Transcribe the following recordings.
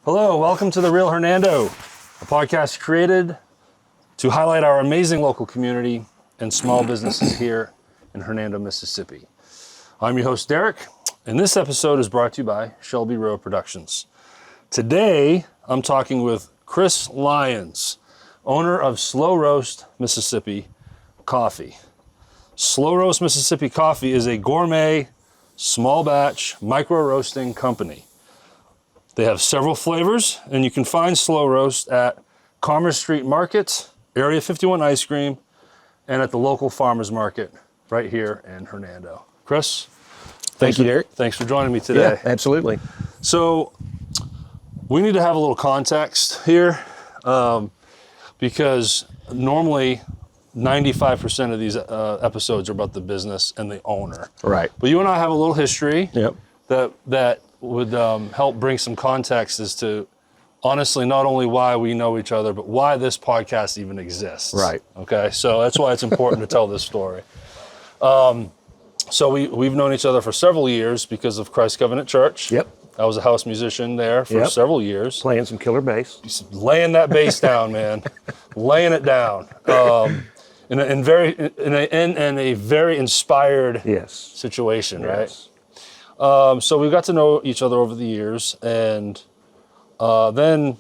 Hello, welcome to The Real Hernando, a podcast created to highlight our amazing local community and small businesses here in Hernando, Mississippi. I'm your host, Derek, and this episode is brought to you by Shelby Road Productions. Today, I'm talking with Chris Lyons, owner of SlowRoast Mississippi Coffee. SlowRoast Mississippi Coffee is a gourmet, small batch, micro roasting company. They have several flavors, and you can find SlowRoast at Commerce Street Market, Area 51 Ice Cream, and at the local farmers market right here in Hernando. Chris? Thank you, Derek. Thanks for joining me today. Yeah, absolutely. So we need to have a little context here because normally 95% of these episodes are about the business and the owner. Right. But you and I have a little history Yep. that would help bring some context as to, honestly, not only why we know each other, but why this podcast even exists. Right. Okay, so that's why it's important to tell this story. So we've known each other for several years because of Christ Covenant Church. Yep. I was a house musician there for several years. Playing some killer bass. Just laying that bass down, man. Laying it down. In a very inspired situation, right? Yes. So we got to know each other over the years, and then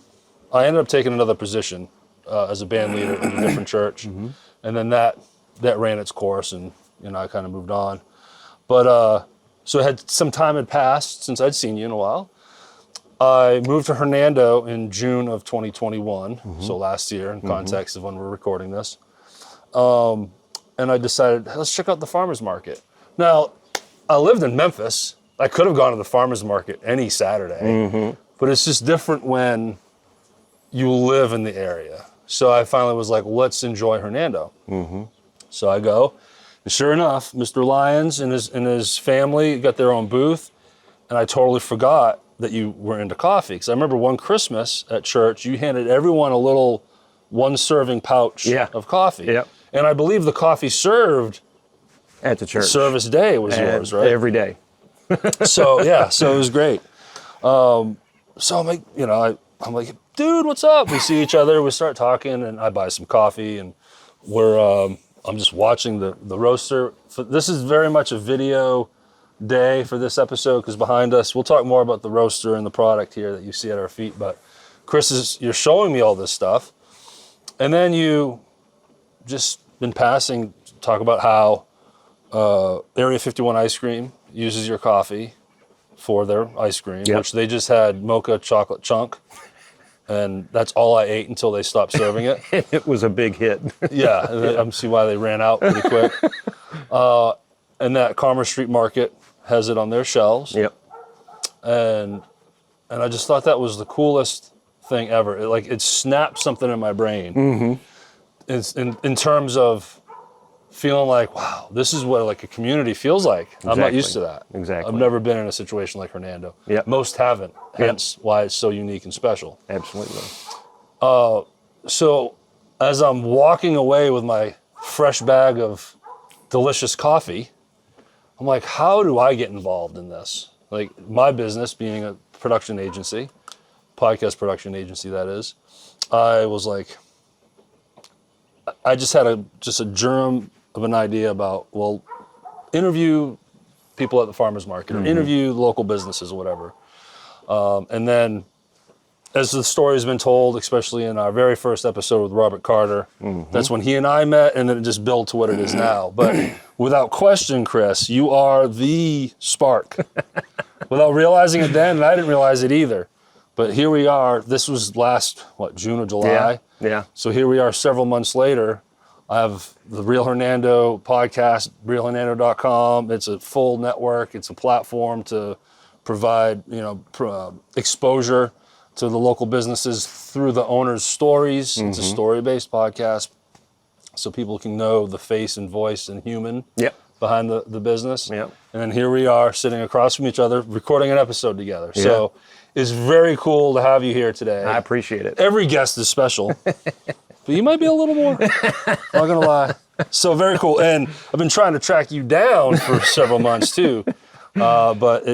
I ended up taking another position as a band leader in a different church, and then that ran its course, and I kind of moved on. But so some time had passed since I'd seen you in a while. I moved to Hernando in June of 2021, so last year in context of when we're recording this, and I decided, let's check out the farmers market. Now, I lived in Memphis. I could have gone to the farmer's market any Saturday, but it's just different when you live in the area. So I finally was like, let's enjoy Hernando. So I go, and sure enough, Mr. Lyons and his family got their own booth, and I totally forgot that you were into coffee. Because I remember one Christmas at church, you handed everyone a little one-serving pouch of coffee. Yep. And I believe the coffee served At the church. service day was yours, right? Every day. So it was great. So I'm like, I'm like, dude, what's up? We see each other, we start talking, and I buy some coffee, and I'm just watching the roaster. This is very much a video day for this episode because behind us, we'll talk more about the roaster and the product here that you see at our feet. But you're showing me all this stuff, and then you just been passing talk about how Area 51 Ice Cream uses your coffee for their ice cream, which they just had mocha chocolate chunk, and that's all I ate until they stopped serving it. It was a big hit. I see why they ran out pretty quick. And that Commerce Street Market has it on their shelves. Yep. And I just thought that was the coolest thing ever. It snapped something in my brain. It's in terms of feeling like, wow, this is what a community feels like. Exactly. I'm not used to that. Exactly. I've never been in a situation like Hernando. Yep. Most haven't, hence why it's so unique and special. Absolutely. So as I'm walking away with my fresh bag of delicious coffee, I'm like, how do I get involved in this? Like my business being a production agency, podcast production agency that is, I was like, I just had a germ of an idea about, well, interview people at the farmer's market or interview local businesses or whatever. And then as the story has been told, especially in our very first episode with Robert Carter, that's when he and I met, and then it just built to what it is now. But without question, Chris, you are the spark. Without realizing it then, and I didn't realize it either. But here we are. This was last, June or July? Yeah. So here we are several months later. I have the Real Hernando podcast, realhernando.com. It's a full network. It's a platform to provide, exposure to the local businesses through the owner's stories. It's a story-based podcast, so people can know the face and voice and human behind the business. Yep. And then here we are sitting across from each other, recording an episode together. Yeah. So it's very cool to have you here today. I appreciate it. Every guest is special. But you might be a little more, not gonna lie. So very cool. And I've been trying to track you down for several months too, but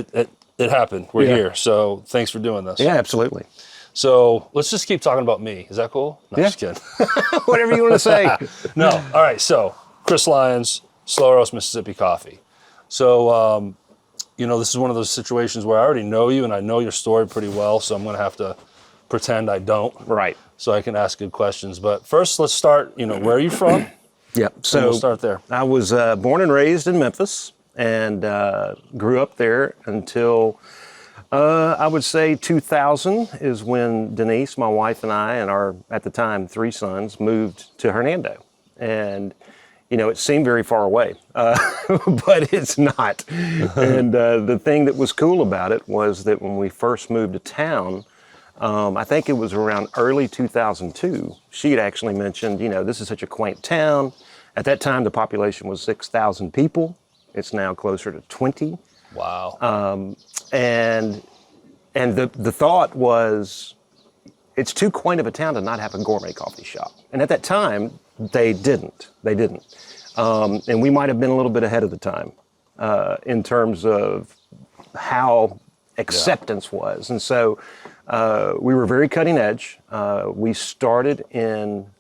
it happened. We're here. So thanks for doing this. Yeah, absolutely. So let's just keep talking about me. Is that cool? No, Yeah. just kidding. Whatever you want to say. No. All right. So Chris Lyons, SlowRoast Mississippi Coffee. So, this is one of those situations where I already know you and I know your story pretty well. So I'm going to have to pretend I don't. Right. So I can ask good questions. But first, let's start, where are you from? Yep. And So we'll start there. I was born and raised in Memphis and grew up there until I would say 2000 is when Denise, my wife, and I, and our, at the time, 3 sons, moved to Hernando. And, it seemed very far away, but it's not. And the thing that was cool about it was that when we first moved to town, I think it was around early 2002, she had actually mentioned, this is such a quaint town. At that time, the population was 6,000 people. It's now closer to 20. Wow. And the thought was, it's too quaint of a town to not have a gourmet coffee shop. And at that time, they didn't. And we might have been a little bit ahead of the time in terms of how acceptance was. And so we were very cutting edge. We started in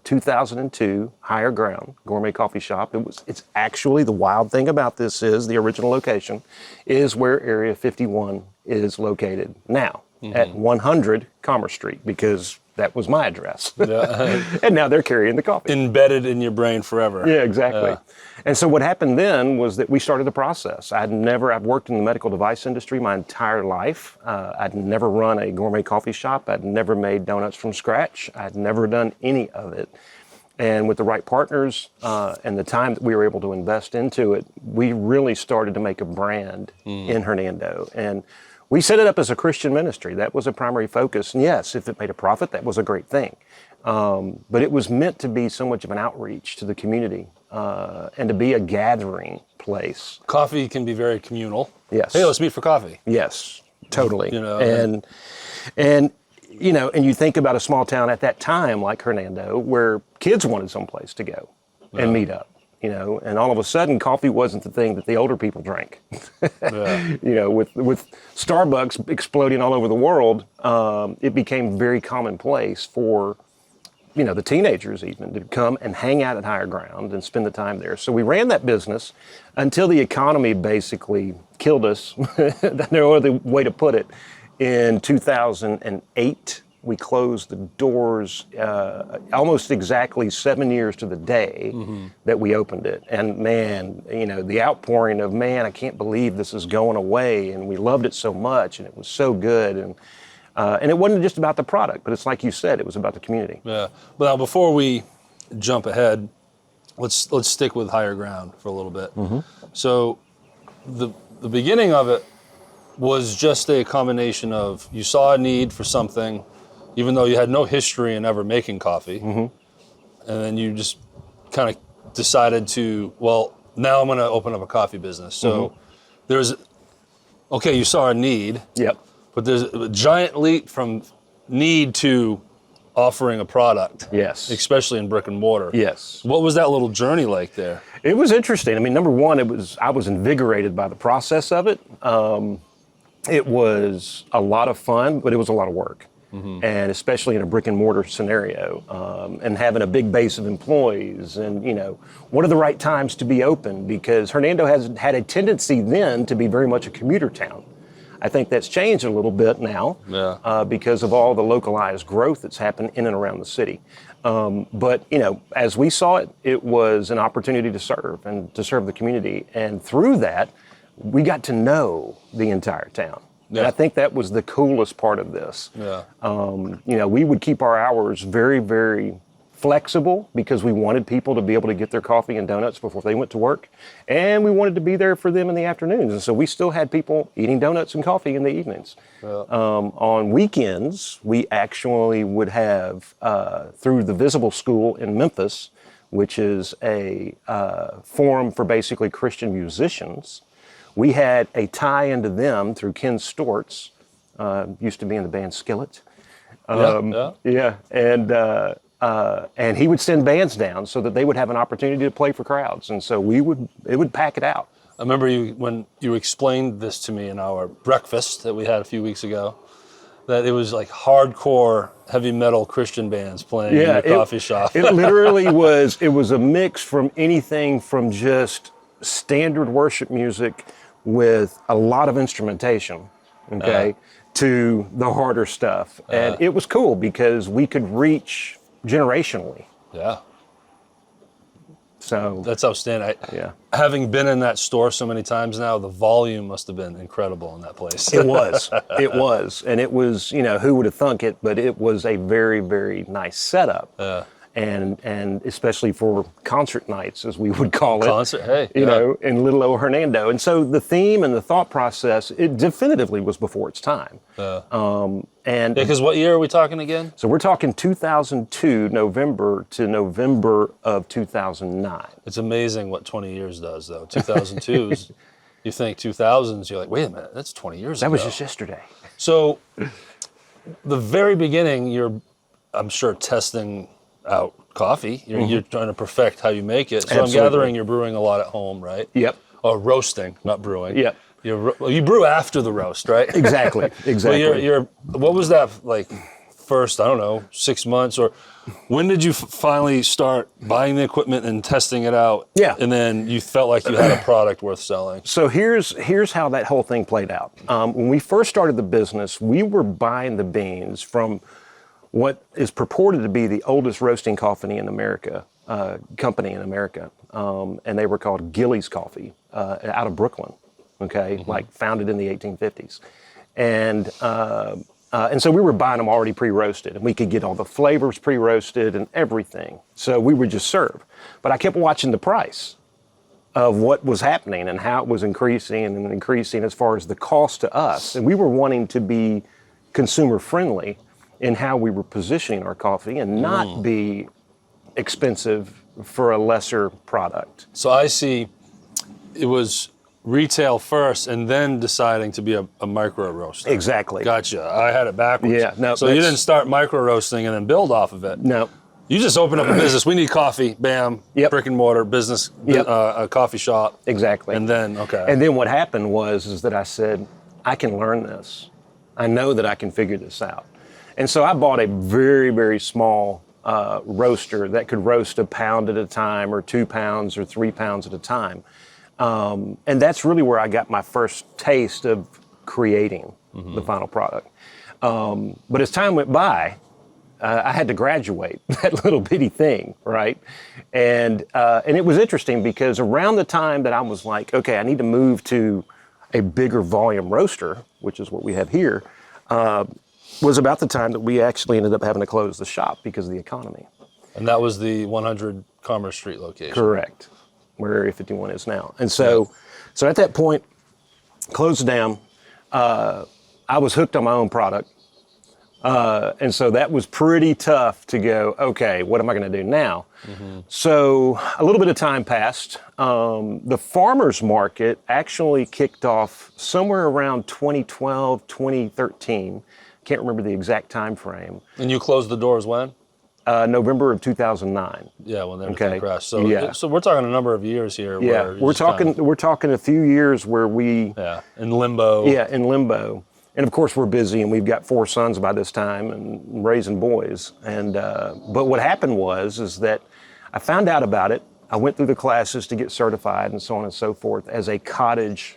2002, Higher Ground Gourmet Coffee Shop. It's actually, the wild thing about this is the original location is where Area 51 is located now, at 100 Commerce Street, because that was my address. Yeah. And now they're carrying the coffee. Embedded in your brain forever. Yeah, exactly. Yeah. And so what happened then was that we started the process. I've worked in the medical device industry my entire life. I'd never run a gourmet coffee shop. I'd never made donuts from scratch. I'd never done any of it. And with the right partners and the time that we were able to invest into it, we really started to make a brand in Hernando. And we set it up as a Christian ministry. That was a primary focus. And yes, if it made a profit, that was a great thing. But it was meant to be so much of an outreach to the community and to be a gathering place. Coffee can be very communal. Yes. Hey, let's meet for coffee. Yes, totally. And you think about a small town at that time like Hernando, where kids wanted someplace to go and meet up. And all of a sudden, coffee wasn't the thing that the older people drank. Yeah. With Starbucks exploding all over the world, it became very commonplace for, the teenagers even to come and hang out at Higher Ground and spend the time there. So we ran that business until the economy basically killed us. No other way to put it. In 2008, we closed the doors almost exactly 7 years to the day that we opened it. And man, the outpouring of, man, I can't believe this is going away. And we loved it so much and it was so good. And it wasn't just about the product, but it's like you said, it was about the community. Yeah. But now before we jump ahead, let's stick with Higher Ground for a little bit. So the beginning of it was just a combination of, you saw a need for something, even though you had no history in ever making coffee, and then you just kind of decided to, well, now I'm going to open up a coffee business. So you saw a need. Yep. But there's a giant leap from need to offering a product. Yes. Especially in brick and mortar. Yes. What was that little journey like there? It was interesting. I mean, number one, I was invigorated by the process of it. It was a lot of fun, but it was a lot of work. And especially in a brick and mortar scenario, and having a big base of employees, and what are the right times to be open? Because Hernando has had a tendency then to be very much a commuter town. I think that's changed a little bit now because of all the localized growth that's happened in and around the city. But as we saw it, it was an opportunity to serve the community, and through that, we got to know the entire town. Yeah. And I think that was the coolest part of this. Yeah. We would keep our hours very, very flexible because we wanted people to be able to get their coffee and donuts before they went to work. And we wanted to be there for them in the afternoons. And so we still had people eating donuts and coffee in the evenings. Yeah. On weekends, we actually would have, through the Visible School in Memphis, which is a forum for basically Christian musicians, we had a tie into them through Ken Stortz, used to be in the band Skillet. Yeah, and he would send bands down so that they would have an opportunity to play for crowds, and so it would pack it out. I remember when you explained this to me in our breakfast that we had a few weeks ago, that it was like hardcore heavy metal Christian bands playing in the coffee shop. It literally was. It was a mix from anything from just standard worship music with a lot of instrumentation, okay, to the harder stuff. And it was cool because we could reach generationally. Yeah. So that's outstanding. Having been in that store so many times now, the volume must have been incredible in that place. It was. It was. And it was, who would have thunk it, but it was a very, very nice setup. And especially for concert nights, as we would call it. Concert, hey. In little old Hernando. And so the theme and the thought process, it definitively was before its time. Because what year are we talking again? So we're talking 2002, November to November of 2009. It's amazing what 20 years does, though. 2002's, you think 2000s, you're like, wait a minute, that's 20 years ago. That was just yesterday. So the very beginning, you're, I'm sure, testing out coffee. You're trying to perfect how you make it. So Absolutely. I'm gathering you're brewing a lot at home, right? Yep. Or roasting, not brewing. Yep. You brew after the roast, right? Exactly. Exactly. Well, what was that like? First, I don't know, 6 months, or when did you finally start buying the equipment and testing it out? Yeah. And then you felt like you had a product worth selling. So here's how that whole thing played out. When we first started the business, we were buying the beans from what is purported to be the oldest roasting company in America, and they were called Gillies Coffee out of Brooklyn. Okay, like founded in the 1850s, and so we were buying them already pre-roasted, and we could get all the flavors pre-roasted and everything. So we would just serve. But I kept watching the price of what was happening and how it was increasing and increasing as far as the cost to us, and we were wanting to be consumer friendly in how we were positioning our coffee and not be expensive for a lesser product. So I see it was retail first and then deciding to be a micro roaster. Exactly. Gotcha. I had it backwards. Yeah, no, so you didn't start micro roasting and then build off of it. No. You just opened up a business. We need coffee. Bam. Yep. Brick and mortar business. Yep. A coffee shop. Exactly. And then And then what happened was that I said, I can learn this. I know that I can figure this out. And so I bought a very, very small roaster that could roast a pound at a time or 2 pounds or 3 pounds at a time. And that's really where I got my first taste of creating the final product. But as time went by, I had to graduate that little bitty thing, right? And it was interesting because around the time that I was like, okay, I need to move to a bigger volume roaster, which is what we have here, was about the time that we actually ended up having to close the shop because of the economy. And that was the 100 Commerce Street location. Correct, where Area 51 is now. And so at that point, closed down. I was hooked on my own product. And so that was pretty tough to go, okay, what am I going to do now? So a little bit of time passed. The farmer's market actually kicked off somewhere around 2012, 2013. Can't remember the exact time frame. And you closed the doors when? November of 2009. Yeah, when everything crashed. So, Yeah. so we're talking a number of years here. Yeah, where we're talking a few years where we in limbo. Yeah, in limbo. And of course we're busy, and we've got 4 sons by this time and raising boys. And but what happened is that I found out about it. I went through the classes to get certified and so on and so forth as a cottage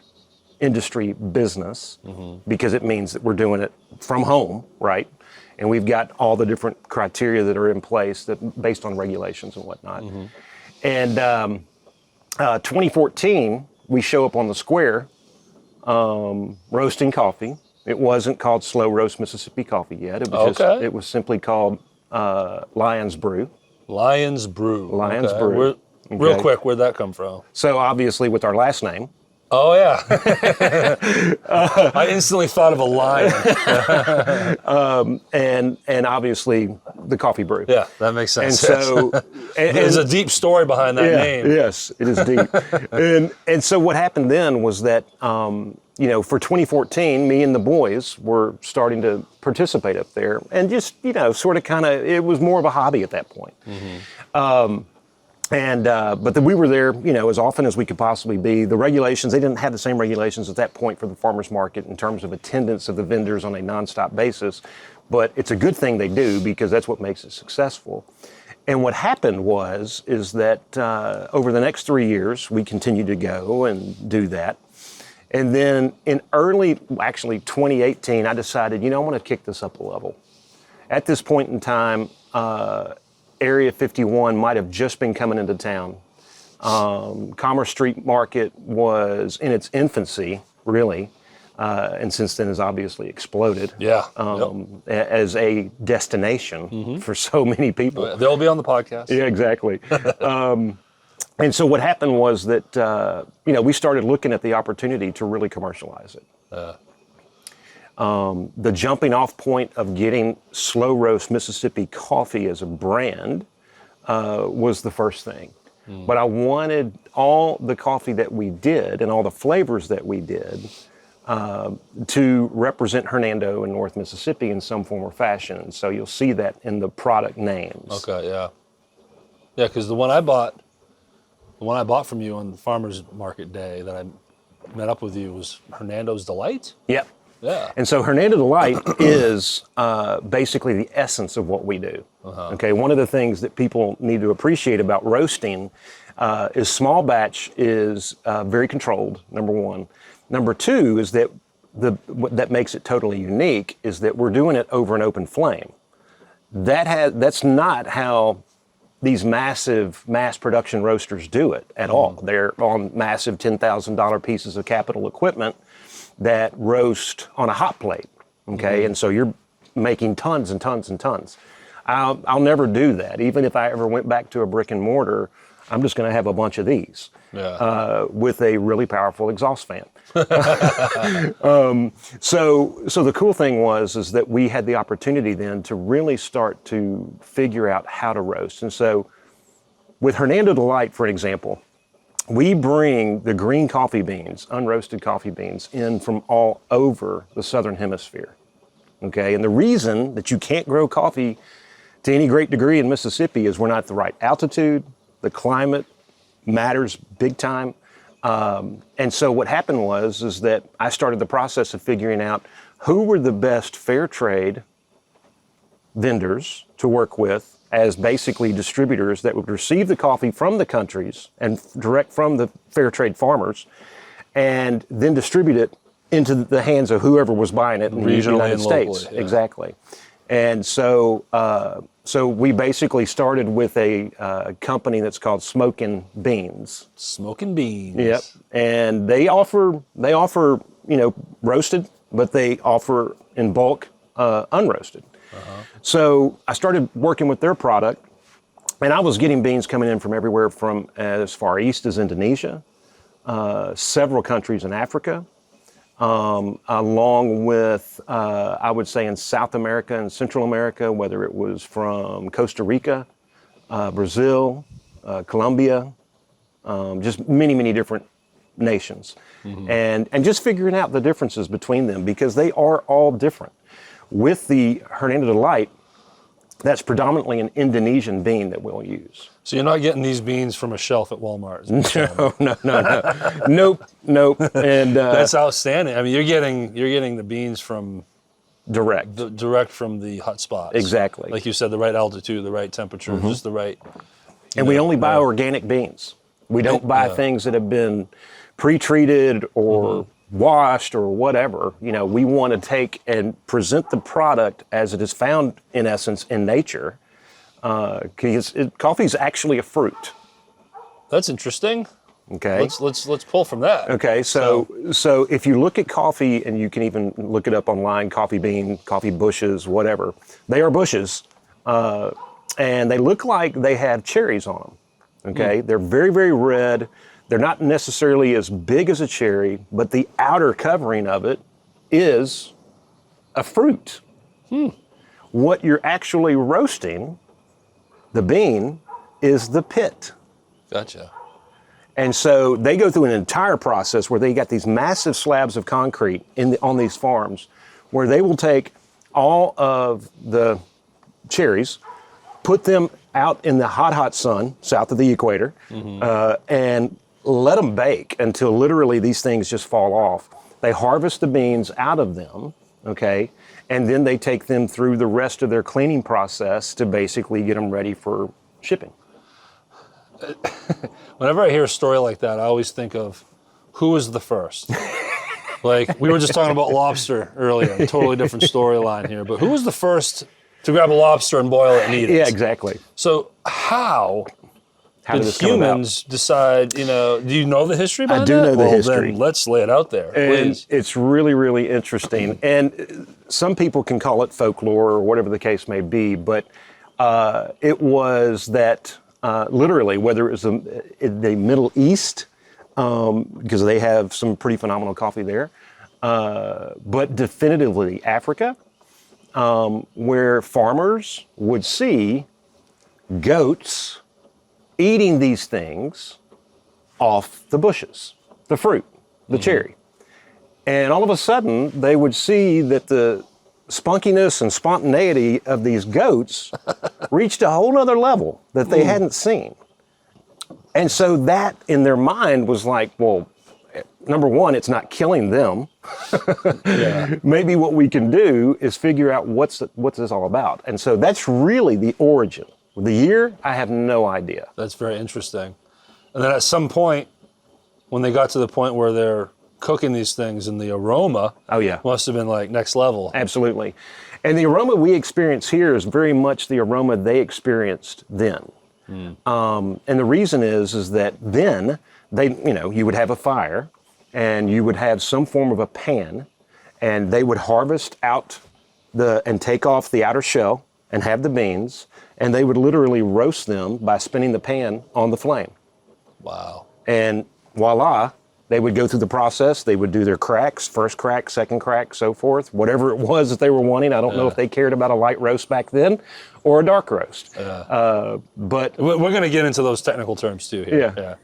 industry business, because it means that we're doing it from home, right? And we've got all the different criteria that are in place that based on regulations and whatnot. And 2014, we show up on the square roasting coffee. It wasn't called SlowRoast Mississippi Coffee yet. It was it was simply called Lyons Brew. Lyons Brew. Lyons Brew. Real quick, where'd that come from? So obviously with our last name. Oh yeah. I instantly thought of a lion. And obviously the coffee brew. Yeah, that makes sense. And so there's a deep story behind that name. Yes, it is deep. and so what happened then was that for 2014, me and the boys were starting to participate up there, and just sort of kind of, it was more of a hobby at that point. And but we were there, as often as we could possibly be. The regulations, they didn't have the same regulations at that point for the farmers market in terms of attendance of the vendors on a nonstop basis. But it's a good thing they do because that's what makes it successful. And what happened is that over the next 3 years, we continued to go and do that. And then in actually 2018, I decided, I want to kick this up a level. At this point in time, Area 51 might have just been coming into town. Commerce Street Market was in its infancy, really, and since then has obviously exploded. Yeah. As a destination for so many people. They'll be on the podcast. Yeah, exactly. And so what happened was that we started looking at the opportunity to really commercialize it. The jumping off point of getting SlowRoast Mississippi Coffee as a brand was the first thing. But I wanted all the coffee that we did and all the flavors that we did to represent Hernando and North Mississippi in some form or fashion. And so you'll see that in the product names. Okay, yeah. Yeah, because the one I bought from you on the farmer's market day that I met up with you was Hernando's Delight? Yep. Yeah. And so Hernando Delight is basically the essence of what we do. Okay, one of the things that people need to appreciate about roasting is small batch is very controlled, number one. Number two is that what that makes it totally unique is that we're doing it over an open flame. That's not how these massive mass production roasters do it at all. They're on massive $10,000 pieces of capital equipment that roast on a hot plate, okay? And so you're making tons and tons and tons. I'll never do that. Even if I ever went back to a brick and mortar, I'm just gonna have a bunch of these with a really powerful exhaust fan. So the cool thing is that we had the opportunity then to really start to figure out how to roast. And so with Hernando Delight, for example, we bring the green coffee beans, unroasted coffee beans, in from all over the Southern Hemisphere, okay? And the reason that you can't grow coffee to any great degree in Mississippi is we're not at the right altitude, the climate matters big time. And so what happened is that I started the process of figuring out who were the best fair trade vendors to work with as basically distributors that would receive the coffee from the countries and direct from the fair trade farmers and then distribute it into the hands of whoever was buying it in the United States. Locally, yeah. Exactly. And so we basically started with a company that's called Smokin' Beans. Smokin' Beans. Yep. And they offer roasted, but they offer in bulk unroasted. So I started working with their product, and I was getting beans coming in from everywhere from as far east as Indonesia, several countries in Africa, along with, I would say, in South America and Central America, whether it was from Costa Rica, Brazil, Colombia, just many, many different nations. And just figuring out the differences between them because they are all different. With the Hernando Delight, that's predominantly an Indonesian bean that we'll use. So you're not getting these beans from a shelf at Walmart? Nope. And that's outstanding. I mean, you're getting the beans from direct from the hot spots. Exactly. Like you said, the right altitude, the right temperature, just the right. And we only buy organic beans. We don't buy things that have been pre-treated or washed or whatever. We want to take and present the product as it is found in essence in nature. Because coffee is actually a fruit. That's interesting. Okay. Let's pull from that. Okay. So if you look at coffee, and you can even look it up online, coffee bean, coffee bushes, whatever, they are bushes, and they look like they have cherries on them. Okay. They're very, very red. They're not necessarily as big as a cherry, but the outer covering of it is a fruit. What you're actually roasting, the bean, is the pit. Gotcha. And so they go through an entire process where they got these massive slabs of concrete on these farms where they will take all of the cherries, put them out in the hot sun south of the equator, and let them bake until literally these things just fall off. They harvest the beans out of them, okay, and then they take them through the rest of their cleaning process to basically get them ready for shipping. Whenever I hear a story like that, I always think of who was the first. Like, we were just talking about lobster earlier, a totally different storyline here, but who was the first to grab a lobster and boil it and eat it? Yeah, exactly. So how did this come about? humans decide, do you know the history behind I do that? know the Well, history. Then let's lay it out there, And please. it's really, really interesting. And some people can call it folklore or whatever the case may be, but it was that literally, whether it was the Middle East, because they have some pretty phenomenal coffee there, but definitively Africa, where farmers would see goats eating these things off the bushes, the fruit, the cherry. And all of a sudden, they would see that the spunkiness and spontaneity of these goats reached a whole other level that they hadn't seen. And so that in their mind was like, well, number one, it's not killing them. Maybe what we can do is figure out what's this all about. And so that's really the origin. The year, I have no idea. That's very interesting. And then at some point, when they got to the point where they're cooking these things and the aroma must have been like next level. Absolutely. And the aroma we experience here is very much the aroma they experienced then. And the reason is that then you would have a fire and you would have some form of a pan, and they would harvest out and take off the outer shell and have the beans, and they would literally roast them by spinning the pan on the flame. Wow. And voila, they would go through the process. They would do their cracks, first crack, second crack, so forth, whatever it was that they were wanting. I don't know if they cared about a light roast back then or a dark roast. But we're going to get into those technical terms too here. Yeah.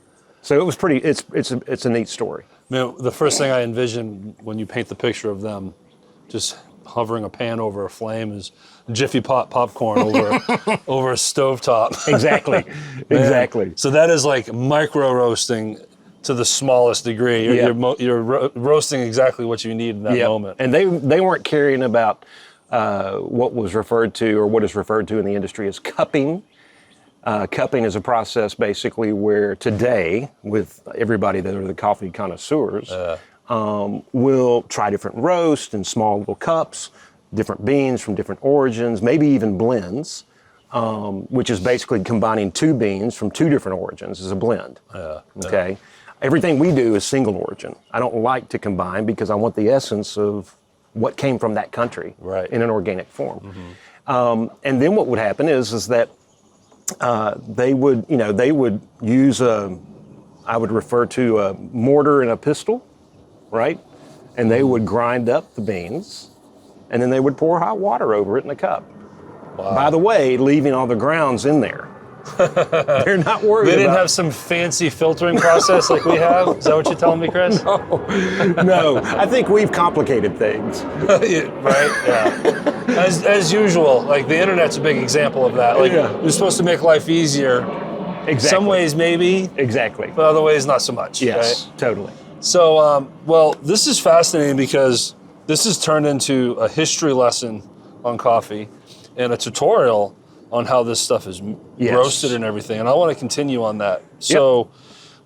So it was it's a neat story. The first thing I envision when you paint the picture of them just hovering a pan over a flame is Jiffy Pop popcorn over a stovetop. Exactly. Exactly. So that is like micro roasting to the smallest degree. You're roasting exactly what you need in that moment. And they weren't caring about what was referred to or what is referred to in the industry as cupping. Cupping is a process basically where today, with everybody that are the coffee connoisseurs, will try different roasts in small little cups, different beans from different origins, maybe even blends, which is basically combining two beans from two different origins as a blend. Okay. Everything we do is single origin. I don't like to combine because I want the essence of what came from that country in an organic form. And then what would happen is that they would use I would refer to a mortar and a pestle, right? And they would grind up the beans, and then they would pour hot water over it in a cup. Wow. By the way, leaving all the grounds in there. They're not worried They didn't about have some fancy filtering process like we have? Is that what you're telling me, Chris? No, I think we've complicated things. Right? Yeah. As usual, like the internet's a big example of that. Like we're supposed to make life easier. Exactly. Some ways maybe. Exactly. But other ways not so much. Yes, right? totally. So, well, this is fascinating because this has turned into a history lesson on coffee and a tutorial on how this stuff is roasted and everything. And I want to continue on that. So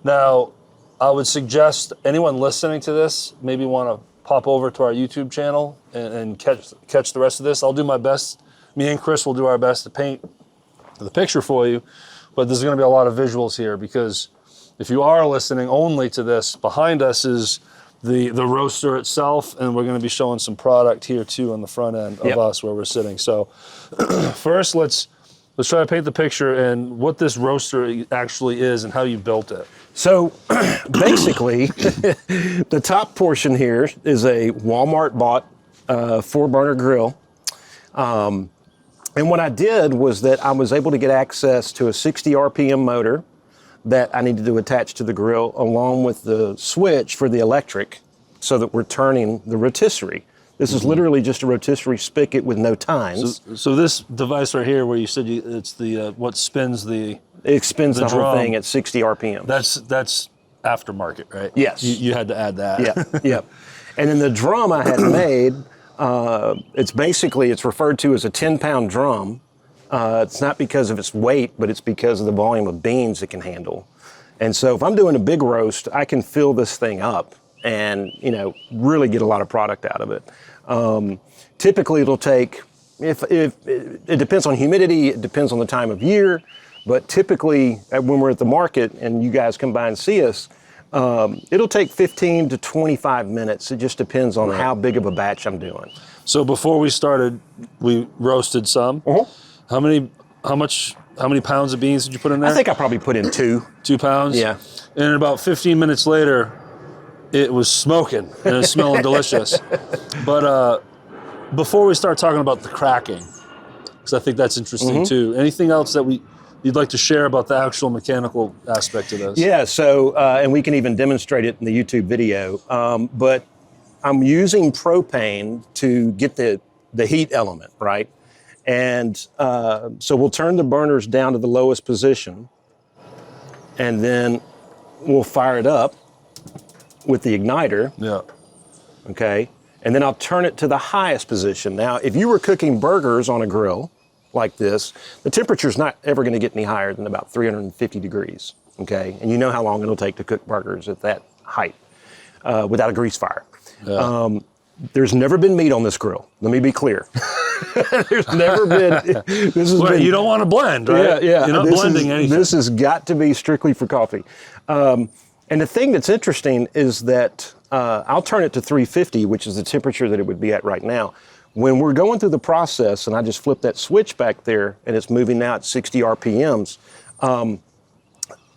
now I would suggest anyone listening to this maybe want to pop over to our YouTube channel and catch the rest of this. I'll do my best. Me and Chris will do our best to paint the picture for you. But there's going to be a lot of visuals here because if you are listening only to this, behind us is the roaster itself, and we're going to be showing some product here too on the front end of us where we're sitting. So first, let's try to paint the picture and what this roaster actually is and how you built it. So basically, the top portion here is a Walmart bought 4-burner grill. And what I did was that I was able to get access to a 60 RPM motor that I needed to attach to the grill along with the switch for the electric so that we're turning the rotisserie This is literally just a rotisserie spigot with no tines. So this device right here, where you said it's the what spins It spins the whole drum. thing at 60 RPM. That's aftermarket, right? Yes. You had to add that. Yeah. And then the drum I had made, it's referred to as a 10-pound drum. It's not because of its weight, but it's because of the volume of beans it can handle. And so if I'm doing a big roast, I can fill this thing up and, really get a lot of product out of it. Typically it'll take, if it depends on humidity, it depends on the time of year, but typically when we're at the market and you guys come by and see us, it'll take 15 to 25 minutes. It just depends on how big of a batch I'm doing. So before we started, we roasted some. How many pounds of beans did you put in there? I think I probably put in 2. 2 pounds? Yeah. And about 15 minutes later, it was smoking and it was smelling delicious. But before we start talking about the cracking, because I think that's interesting too, anything else that you'd like to share about the actual mechanical aspect of this? Yeah, so, and we can even demonstrate it in the YouTube video, but I'm using propane to get the heat element, right? And so we'll turn the burners down to the lowest position, and then we'll fire it up with the igniter. Yeah. Okay, and then I'll turn it to the highest position. Now, if you were cooking burgers on a grill like this, the temperature's not ever going to get any higher than about 350 degrees, okay? And you know how long it'll take to cook burgers at that height without a grease fire. Yeah. There's never been meat on this grill. Let me be clear. There's never been. You don't want to blend, right? Yeah. You're not blending anything. This has got to be strictly for coffee. And the thing that's interesting is that I'll turn it to 350, which is the temperature that it would be at right now. When we're going through the process, and I just flip that switch back there, and it's moving now at 60 RPMs,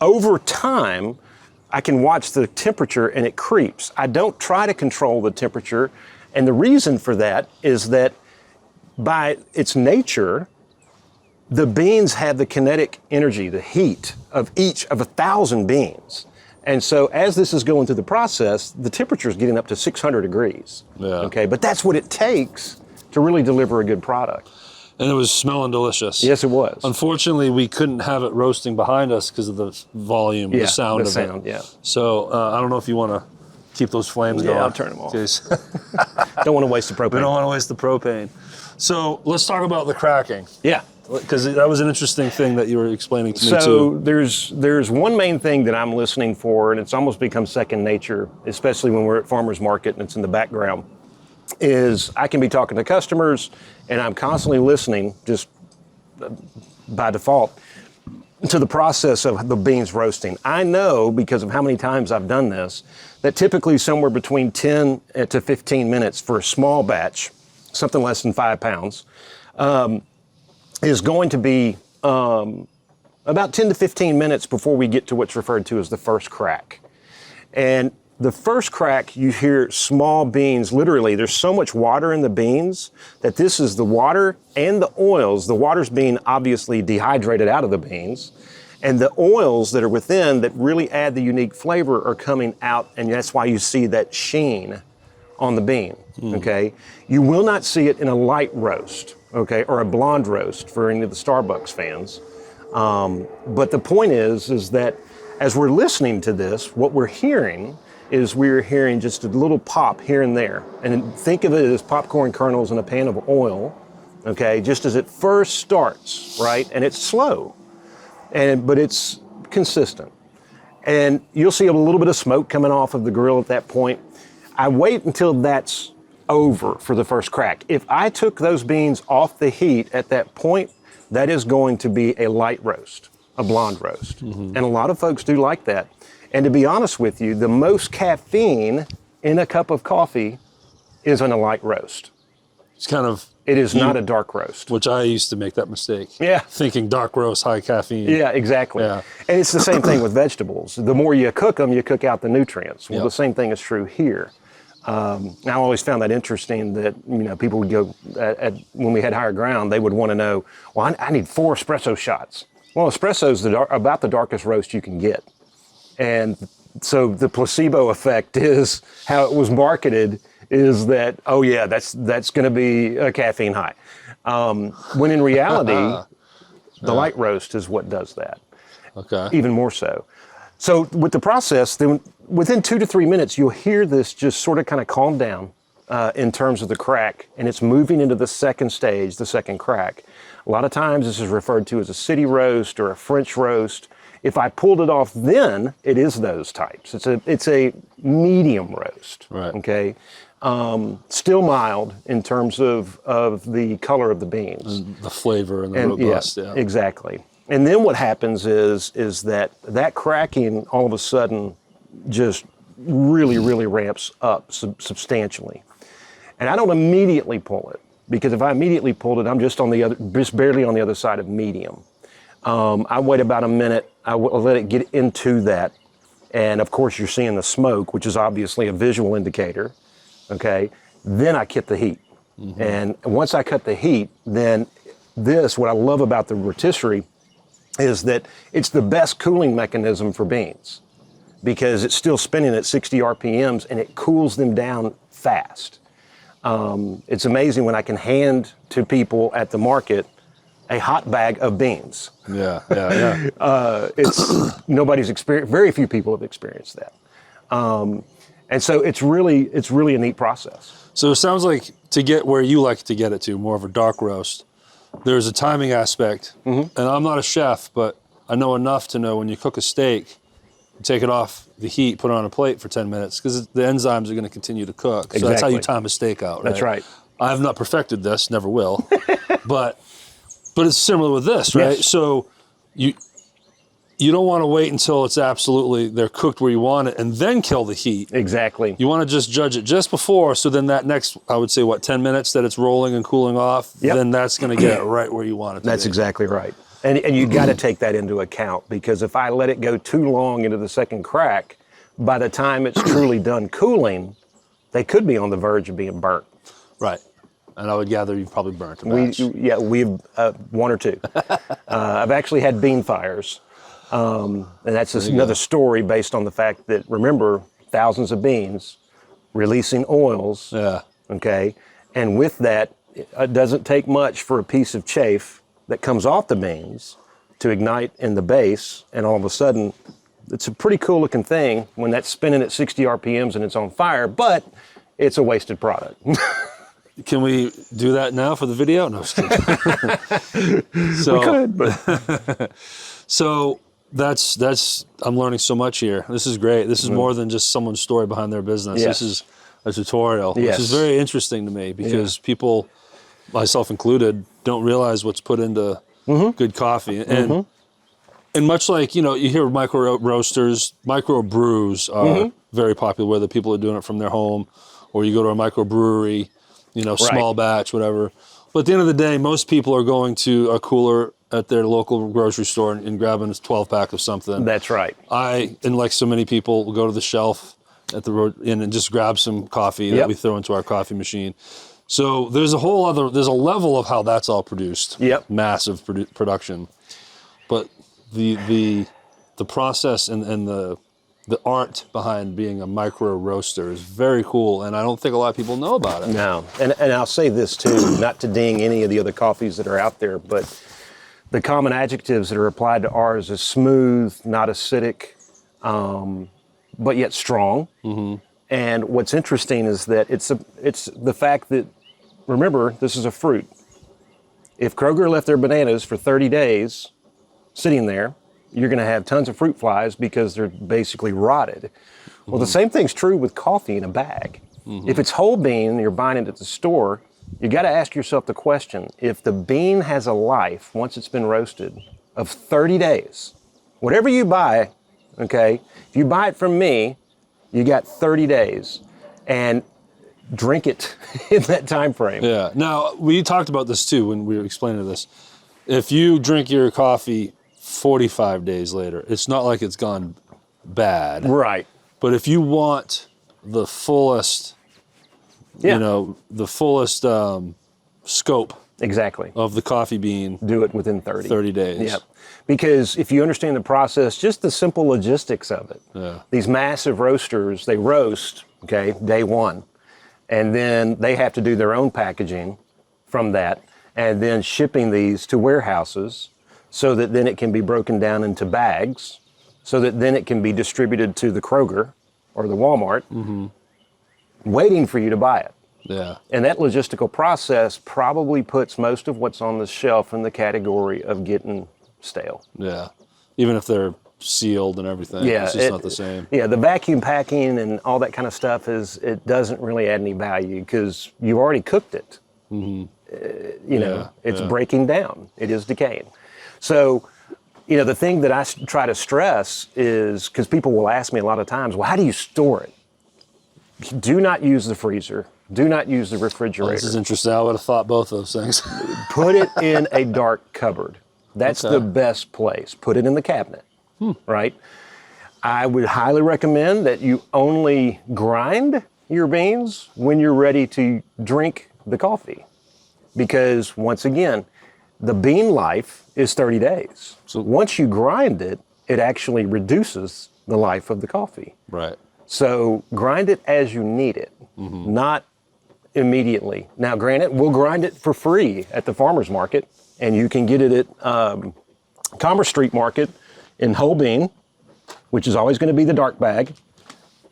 over time, I can watch the temperature and it creeps. I don't try to control the temperature, and the reason for that is that by its nature, the beans have the kinetic energy, the heat of each of 1,000 beans. And so as this is going through the process, the temperature is getting up to 600 degrees. Yeah. Okay, but that's what it takes to really deliver a good product. And it was smelling delicious. Yes, it was. Unfortunately, we couldn't have it roasting behind us because of the volume, the sound of it. Yeah. So I don't know if you want to keep those flames going. Yeah, I'll turn them off. Don't Don't want to waste the propane. We don't want to waste the propane. So let's talk about the cracking. Yeah. Because that was an interesting thing that you were explaining to me So too. there's one main thing that I'm listening for, and it's almost become second nature, especially when we're at farmers market and it's in the background, is I can be talking to customers and I'm constantly listening, just by default, to the process of the beans roasting. I know, because of how many times I've done this, that typically somewhere between 10 to 15 minutes for a small batch, something less than 5 pounds, is going to be about 10 to 15 minutes before we get to what's referred to as the first crack. And the first crack, you hear small beans, literally, there's so much water in the beans that this is the water and the oils. The water's being obviously dehydrated out of the beans, and the oils that are within that really add the unique flavor are coming out, and that's why you see that sheen on the bean, okay? You will not see it in a light roast, okay, or a blonde roast for any of the Starbucks fans. But the point is that as we're listening to this, what we're hearing is we're hearing just a little pop here and there. And think of it as popcorn kernels in a pan of oil, okay, just as it first starts, right? And it's slow, but it's consistent. And you'll see a little bit of smoke coming off of the grill at that point. I wait until that's over for the first crack. If I took those beans off the heat at that point, that is going to be a light roast, a blonde roast. And a lot of folks do like that. And to be honest with you, the most caffeine in a cup of coffee is in a light roast. It's kind of... It is not a dark roast. Which I used to make that mistake. Yeah. Thinking dark roast, high caffeine. Yeah, exactly. Yeah. And it's the same thing with vegetables. The more you cook them, you cook out the nutrients. Well, the same thing is true here. I always found that interesting that, people would go, when we had higher ground, they would want to know, well, I need 4 espresso shots. Well, espresso is about the darkest roast you can get. And so the placebo effect is how it was marketed is that, oh yeah, that's going to be a caffeine high. When in reality, the light roast is what does that. Okay. Even more so. So with the process, then within 2 to 3 minutes, you'll hear this just sort of kind of calm down in terms of the crack, and it's moving into the second stage, the second crack. A lot of times this is referred to as a city roast or a French roast. If I pulled it off then, it is those types. It's a medium roast, right. Okay? Still mild in terms of the color of the beans. And the flavor and the robust, yeah. Exactly. And then what happens is that cracking all of a sudden just really, really ramps up substantially. And I don't immediately pull it, because if I immediately pulled it, I'm just barely on the other side of medium. I wait about a minute, I will let it get into that. And of course you're seeing the smoke, which is obviously a visual indicator, okay? Then I cut the heat. Mm-hmm. And once I cut the heat, then what I love about the rotisserie is that it's the best cooling mechanism for beans, because it's still spinning at 60 RPMs and it cools them down fast. It's amazing when I can hand to people at the market a hot bag of beans. Yeah. It's nobody's experienced. Very few people have experienced that, and so it's really a neat process. So it sounds like, to get where you like to get it to, more of a dark roast, there's a timing aspect. Mm-hmm. And I'm not a chef, but I know enough to know when you cook a steak, you take it off the heat, put it on a plate for 10 minutes, because the enzymes are going to continue to cook. Exactly. So that's how you time a steak out, right? That's right. I have not perfected this, never will, but it's similar with this, right? Yes. So you don't want to wait until it's absolutely, they're cooked where you want it and then kill the heat. Exactly. You want to just judge it just before, so then that next, I would say, 10 minutes that it's rolling and cooling off, yep. Then that's going to get it right where you want it to That's be. exactly right. And you got to take that into account, because if I let it go too long into the second crack, by the time it's truly done cooling, they could be on the verge of being burnt. Right. And I would gather you've probably burnt a batch. We've one or two. I've actually had bean fires. And that's another story based on the fact that, remember, thousands of beans releasing oils. Yeah. Okay. And with that, it doesn't take much for a piece of chaff that comes off the beans to ignite in the base. And all of a sudden, it's a pretty cool looking thing when that's spinning at 60 RPMs and it's on fire, but it's a wasted product. Can we do that now for the video? No, just kidding. So, we could, but. So that's I'm learning so much here. This is great. This is more than just someone's story behind their business. Yes. This is a tutorial, Yes. which is very interesting to me, because people, myself included, don't realize what's put into good coffee. And and much like, you hear micro roasters, micro brews are very popular, whether people are doing it from their home or you go to a micro brewery, small batch, whatever. But at the end of the day, most people are going to a cooler at their local grocery store and grabbing a 12-pack of something. That's right. And like so many people, will go to the shelf at the road and just grab some coffee that we throw into our coffee machine. So there's a level of how that's all produced. Yep. Massive production. But the process and the art behind being a micro roaster is very cool, and I don't think a lot of people know about it. No, and I'll say this too, not to ding any of the other coffees that are out there, but the common adjectives that are applied to ours is smooth, not acidic, but yet strong. Mm-hmm. And what's interesting is that it's the fact that, remember, this is a fruit. If Kroger left their bananas for 30 days sitting there, you're going to have tons of fruit flies because they're basically rotted. Well, the same thing's true with coffee in a bag. Mm-hmm. If it's whole bean and you're buying it at the store, you got to ask yourself the question, if the bean has a life, once it's been roasted, of 30 days, whatever you buy, okay, if you buy it from me, you got 30 days, and drink it in that time frame. Yeah. Now, we talked about this too when we were explaining this. If you drink your coffee 45 days later, it's not like it's gone bad. Right. But if you want the fullest, the fullest scope exactly of the coffee bean, do it within 30 days. Yep. Because if you understand the process, just the simple logistics of it, these massive roasters, they roast, okay, day one. And then they have to do their own packaging from that, and then shipping these to warehouses so that then it can be broken down into bags, so that then it can be distributed to the Kroger or the Walmart, waiting for you to buy it. Yeah. And that logistical process probably puts most of what's on the shelf in the category of getting stale. Yeah. Even if they're sealed and everything, it's just not the same. Yeah, the vacuum packing and all that kind of stuff it doesn't really add any value because you already cooked it. It's breaking down. It is decaying. So, the thing that I try to stress is, because people will ask me a lot of times, well, how do you store it? Do not use the freezer. Do not use the refrigerator. This is interesting. I would have thought both of those things. Put it in a dark cupboard. That's the best place. Put it in the cabinet, right? I would highly recommend that you only grind your beans when you're ready to drink the coffee. Because once again, the bean life is 30 days. So once you grind it, it actually reduces the life of the coffee. Right. So grind it as you need it, not immediately. Now, granted, we'll grind it for free at the farmer's market, and you can get it at Commerce Street Market in whole bean, which is always going to be the dark bag,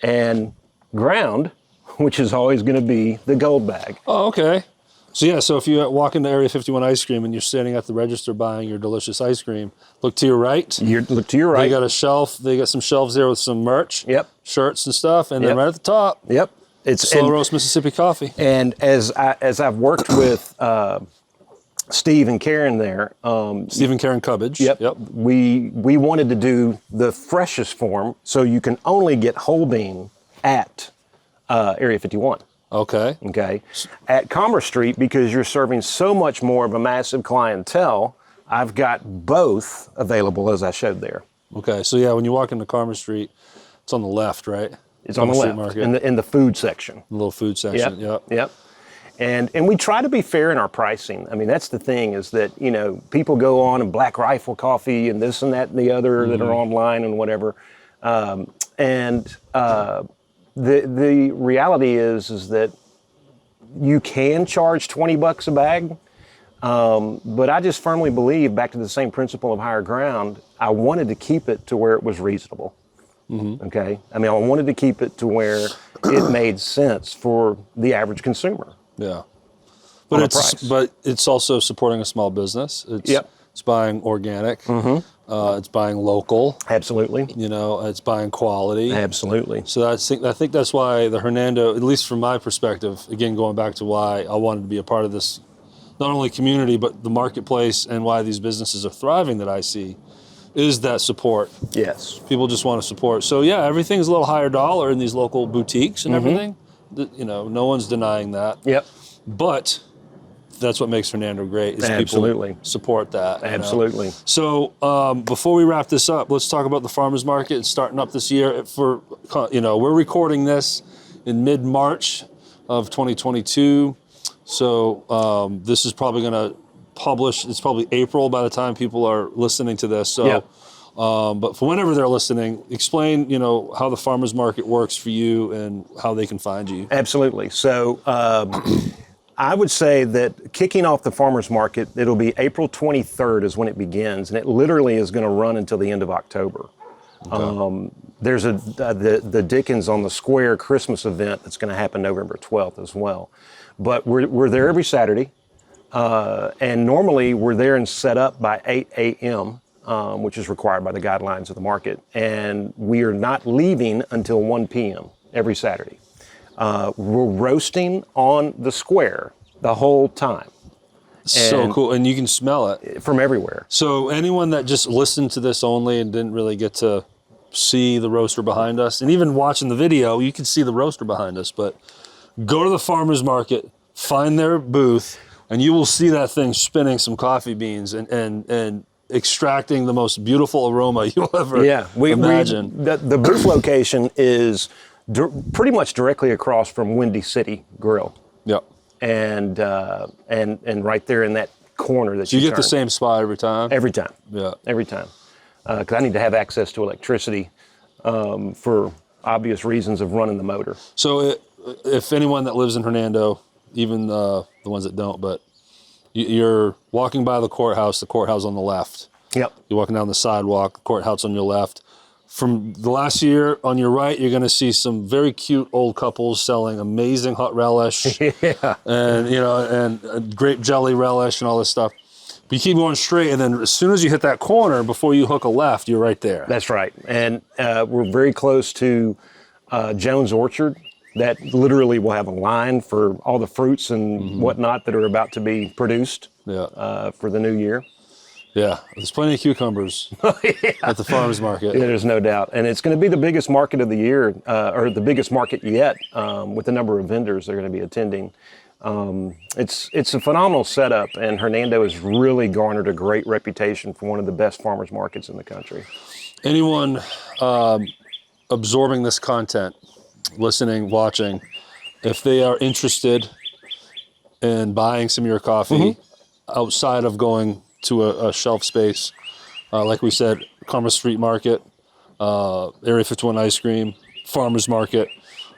and ground, which is always going to be the gold bag. Oh, okay. So if you walk into Area 51 Ice Cream and you're standing at the register buying your delicious ice cream, look to your right. Look to your right. They got a shelf. They got some shelves there with some merch. Yep. Shirts and stuff, and then right at the top. Yep. It's SlowRoast Mississippi Coffee. And as I've worked with Steve and Karen there. Steve and Karen Cubbage. Yep. We wanted to do the freshest form, so you can only get whole bean at Area 51. Okay. At Commerce Street, because you're serving so much more of a massive clientele, I've got both available as I showed there. Okay. So yeah, when you walk into Commerce Street, it's on the left, right? It's on the left, in the food section. The little food section. Yep. And we try to be fair in our pricing. I mean, that's the thing is that, people go on and Black Rifle Coffee and this and that and the other that are online and whatever. The reality is that you can charge $20 a bag, but I just firmly believe, back to the same principle of higher ground, I wanted to keep it to where it was reasonable. Okay? I mean, I wanted to keep it to where it made sense for the average consumer. Yeah. But it's also supporting a small business. It's buying organic. It's buying local. Absolutely. It's buying quality. Absolutely. So I think that's why the Hernando, at least from my perspective, again, going back to why I wanted to be a part of this, not only community, but the marketplace, and why these businesses are thriving that I see, is that support. Yes. People just want to support. So yeah, everything's a little higher dollar in these local boutiques and everything. No one's denying that. Yep. But that's what makes Hernando great, is Absolutely. People support that. Absolutely. So before we wrap this up, let's talk about the farmers market. It's starting up this year. We're recording this in mid-March of 2022. So this is probably going to publish. It's probably April by the time people are listening to this. So, but for whenever they're listening, explain how the farmers market works for you and how they can find you. Absolutely. So I would say that kicking off the farmers market, it'll be April 23rd is when it begins, and it literally is going to run until the end of October. Okay. There's the Dickens on the Square Christmas event that's going to happen November 12th as well. But we're there every Saturday, and normally we're there and set up by 8 a.m., which is required by the guidelines of the market, and we are not leaving until 1 p.m. every Saturday. We're roasting on the square the whole time. So cool, and you can smell it. From everywhere. So anyone that just listened to this only and didn't really get to see the roaster behind us, and even watching the video, you can see the roaster behind us, but go to the farmer's market, find their booth, and you will see that thing spinning some coffee beans and extracting the most beautiful aroma you'll ever imagine. The booth location is pretty much directly across from Windy City Grill. Yep. And right there in that corner that you get the same spot every time? Every time. Yeah. Every time. Because I need to have access to electricity for obvious reasons of running the motor. So if anyone that lives in Hernando, even the ones that don't, but you're walking by the courthouse on the left. Yep. You're walking down the sidewalk, the courthouse on your left. From the last year, on your right, you're going to see some very cute old couples selling amazing hot relish, Yeah. and grape jelly relish and all this stuff. But you keep going straight, and then as soon as you hit that corner, before you hook a left, you're right there. That's right. And we're very close to Jones Orchard. That literally will have a line for all the fruits and whatnot that are about to be produced for the new year. Yeah, there's plenty of cucumbers at the farmer's market. Yeah, there's no doubt. And it's going to be the biggest market of the year, or the biggest market yet, with the number of vendors that are going to be attending. It's a phenomenal setup, and Hernando has really garnered a great reputation for one of the best farmers markets in the country. Anyone absorbing this content, listening, watching, if they are interested in buying some of your coffee outside of going to a shelf space, like we said, Commerce Street Market, Area 51 Ice Cream, Farmers Market,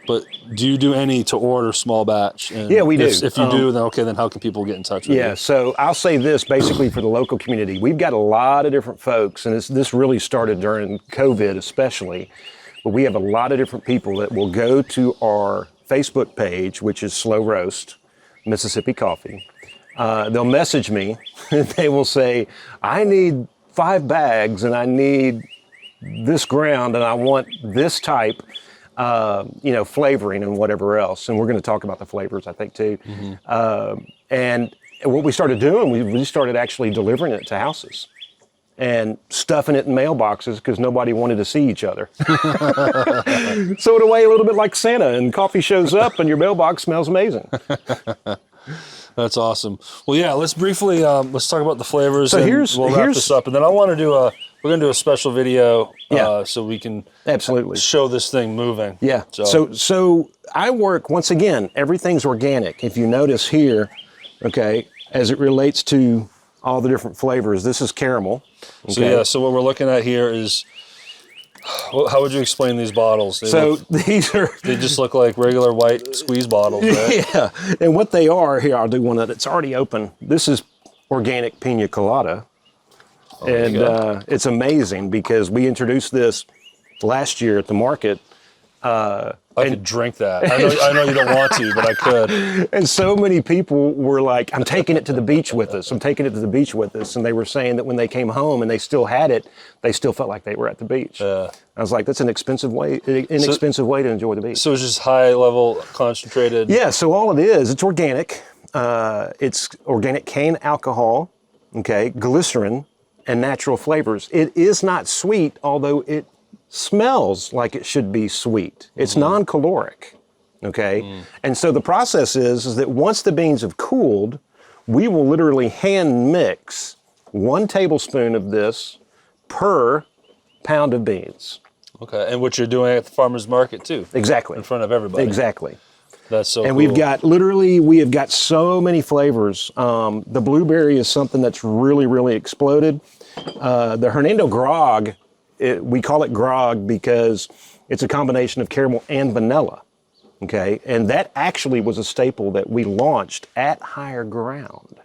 but do you do any to order small batch? And yeah, we do. If you do, then how can people get in touch with you? Yeah, so I'll say this basically for the local community. We've got a lot of different folks, and this really started during COVID especially, but we have a lot of different people that will go to our Facebook page, which is SlowRoast Mississippi Coffee. They'll message me, and they will say, I need 5 bags, and I need this ground, and I want this type, flavoring and whatever else. And we're going to talk about the flavors, I think, too. And what we started doing, we started actually delivering it to houses and stuffing it in mailboxes because nobody wanted to see each other. So in a way, a little bit like Santa, and coffee shows up and your mailbox smells amazing. That's awesome. Well, yeah, let's briefly, let's talk about the flavors. So we'll wrap this up. And then we're going to do a special video so we can absolutely show this thing moving. Yeah. So I work, once again, everything's organic. If you notice here, okay, as it relates to all the different flavors, this is caramel. Okay? So what we're looking at here is, how would you explain these bottles? They just look like regular white squeeze bottles, right? Yeah, and what they are, here, I'll do one that it's already open. This is organic pina colada. And it's amazing because we introduced this last year at the market. I could drink that. I know you don't want to, but I could. And so many people were like, I'm taking it to the beach with us. I'm taking it to the beach with us. And they were saying that when they came home and they still had it, they still felt like they were at the beach. I was like, that's an inexpensive way to enjoy the beach. So it's just high level concentrated? Yeah, so all it is, it's organic. It's organic cane alcohol, okay, glycerin, and natural flavors. It is not sweet, although it smells like it should be sweet. It's non-caloric, okay? And so the process is that once the beans have cooled, we will literally hand mix 1 tablespoon of this per pound of beans. Okay, and what you're doing at the farmer's market too. Exactly. In front of everybody. Exactly. That's so and cool. we have got so many flavors. The blueberry is something that's really, really exploded. The Hernando Grog, we call it grog because it's a combination of caramel and vanilla, okay? And that actually was a staple that we launched at Higher Ground.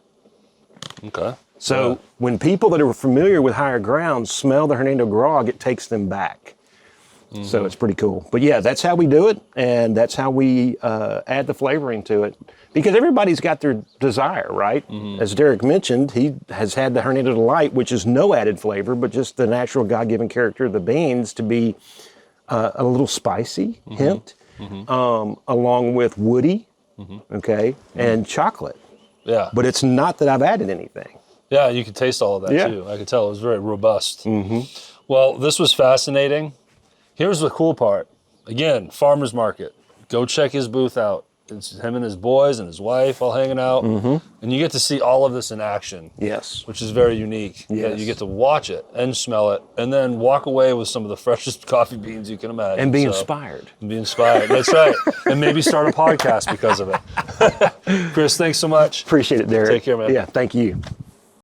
Okay. So when people that are familiar with Higher Ground smell the Hernando Grog, it takes them back. So it's pretty cool. But yeah, that's how we do it, and that's how we add the flavoring to it. Because everybody's got their desire, right? As Derek mentioned, he has had the Hernando Delight, which is no added flavor, but just the natural God-given character of the beans to be a little spicy hint, along with woody, okay, and chocolate. Yeah. But it's not that I've added anything. Yeah, you could taste all of that too. I could tell it was very robust. Well, this was fascinating. Here's the cool part. Again, farmer's market. Go check his booth out. It's him and his boys and his wife all hanging out. And you get to see all of this in action. Yes. Which is very unique. Yes. You get to watch it and smell it and then walk away with some of the freshest coffee beans you can imagine. And be inspired. And be inspired. That's right. And maybe start a podcast because of it. Chris, thanks so much. Appreciate it, Derek. Take care, man. Yeah, thank you.